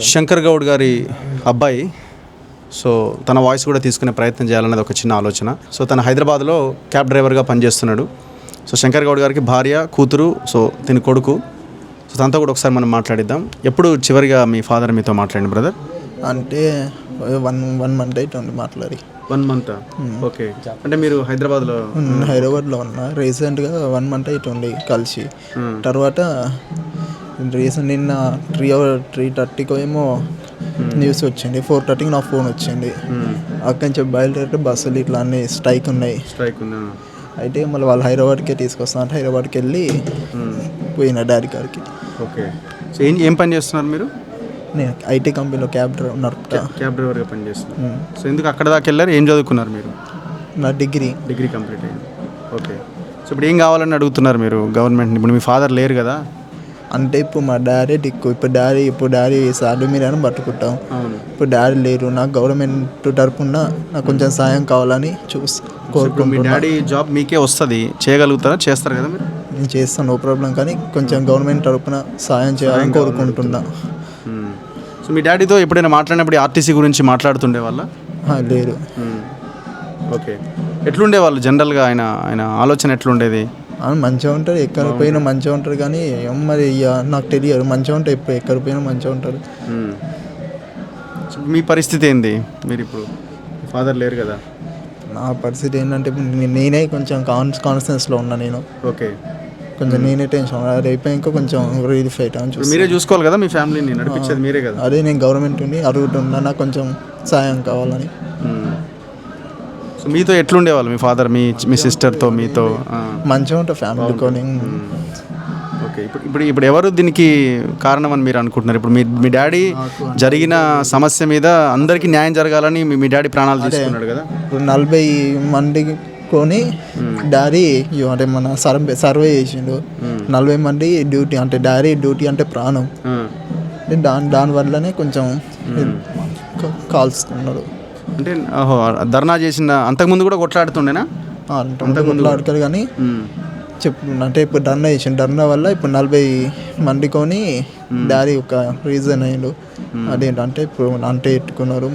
శంకర్ గౌడ్ గారి అబ్బాయి. సో తన వాయిస్ కూడా తీసుకునే ప్రయత్నం చేయాలనేది ఒక చిన్న ఆలోచన. సో తన హైదరాబాద్లో క్యాబ్ డ్రైవర్గా పనిచేస్తున్నాడు. సో శంకర్ గౌడ్ గారికి భార్య, కూతురు, సో తిని కొడుకు. సో తనతో కూడా ఒకసారి మనం మాట్లాడిద్దాం. ఎప్పుడు చివరిగా మీ ఫాదర్ మీతో మాట్లాడండి బ్రదర్? అంటే వన్ మంత్ అవుతుంది మాట్లాడి. 1 month. ఓకే. అంటే మీరు హైదరాబాద్లో ఉన్నా. రీసెంట్గా 1 month అవుతుంది కలిసి. తర్వాత నిన్న 3:30 ఏమో న్యూస్ వచ్చింది. 4:30 నా ఫోన్ వచ్చింది. అక్కడి నుంచి బయలుదేరితే బస్సులు ఇట్లా అన్ని స్ట్రైక్ ఉన్నాయి. అయితే మళ్ళీ వాళ్ళు హైదరాబాద్కే తీసుకొస్తాను అంటే హైదరాబాద్కి వెళ్ళి పోయిన డాడీ గారికి. ఓకే. సో ఏం పని చేస్తున్నారు మీరు? నేను ఐటీ కంపెనీలో క్యాబ్ డ్రైవర్గా పనిచేస్తున్నారు. సో ఎందుకు అక్కడ దాకా వెళ్ళారు? ఏం చదువుకున్నారు మీరు? నా డిగ్రీ కంప్లీట్ అయింది. ఓకే. సో ఇప్పుడు ఏం కావాలని అడుగుతున్నారు మీరు గవర్నమెంట్ని? ఇప్పుడు మీ ఫాదర్ లేరు కదా. అంటే ఇప్పుడు మా డాడీ దిక్కు. ఇప్పుడు డాడీ సార్లు మీరైనా పట్టుకుంటాం. ఇప్పుడు డాడీ లేరు. నాకు గవర్నమెంట్ తరపున నాకు కొంచెం సాయం కావాలని మీ డాడీ జాబ్ మీకే వస్తుంది, చేయగలుగుతారా? చేస్తారు కదా మీరు? నేను చేస్తాను, నో ప్రాబ్లం. కానీ కొంచెం గవర్నమెంట్ తరపున సాయం చేయాలని కోరుకుంటున్నా. సో మీ డాడీతో ఎప్పుడైనా మాట్లాడినప్పుడు ఆర్టీసీ గురించి మాట్లాడుతుండే వాళ్ళ? లేరు. ఓకే. ఎట్లుండేవాళ్ళు జనరల్గా? ఆయన ఆలోచన ఎట్లుండేది? మంచిగా ఉంటారు, ఎక్కడ పోయినా మంచిగా ఉంటారు. కానీ మరి నాకు తెలియదు, మంచిగా ఉంటారు. ఎప్పుడు ఎక్కడ పోయినా మంచిగా ఉంటారు. మీ పరిస్థితి ఏంది? మీరు ఇప్పుడు ఫాదర్ లేరు కదా. నా పరిస్థితి ఏంటంటే నేనే కొంచెం కాన్ఫిడెన్స్లో ఉన్నా. నేను ఓకే. కొంచెం నేనే టెన్షన్ రేపు ఇంకా కొంచెం రిలీఫ్ అవుతాను. మీరే చూసుకోవాలి కదా, మీ ఫ్యామిలీని నడిపించేది మీరే కదా. అదే నేను గవర్నమెంట్ అడుగుతున్నా, నాకు కొంచెం సాయం కావాలని. సో మీతో ఎట్లుండేవాళ్ళు మీ ఫాదర్, మీ సిస్టర్తో? మీతో మంచిగా ఉంటారు ఫ్యామిలీతోని. ఓకే. ఇప్పుడు ఎవరు దీనికి కారణం అని మీరు అనుకుంటున్నారు? ఇప్పుడు మీ డాడీ జరిగిన సమస్య మీద అందరికీ న్యాయం జరగాలని మీ డాడీ ప్రాణాలు తీసుకున్నాడు కదా. ఇప్పుడు 40 మందికి కొని డాడీ అంటే మన సర్వే చేసిండు. 40 మంది డ్యూటీ అంటే డాడీ డ్యూటీ అంటే ప్రాణం. దానివల్లనే కొంచెం కాల్చుకున్నాడు. అంటే ధర్నా చేసిన అంతకుముందు కూడా కొట్లాడుతుండేనా? కొట్లాడతారు కానీ అంటే ఇప్పుడు ధర్నా చేసిండు. ధర్నా వల్ల ఇప్పుడు 40 మంది కొని డాడీ ఒక రీజన్ అయ్యిండు. అదేంటంటే ఇప్పుడు అంటే ఎట్టుకున్నారు.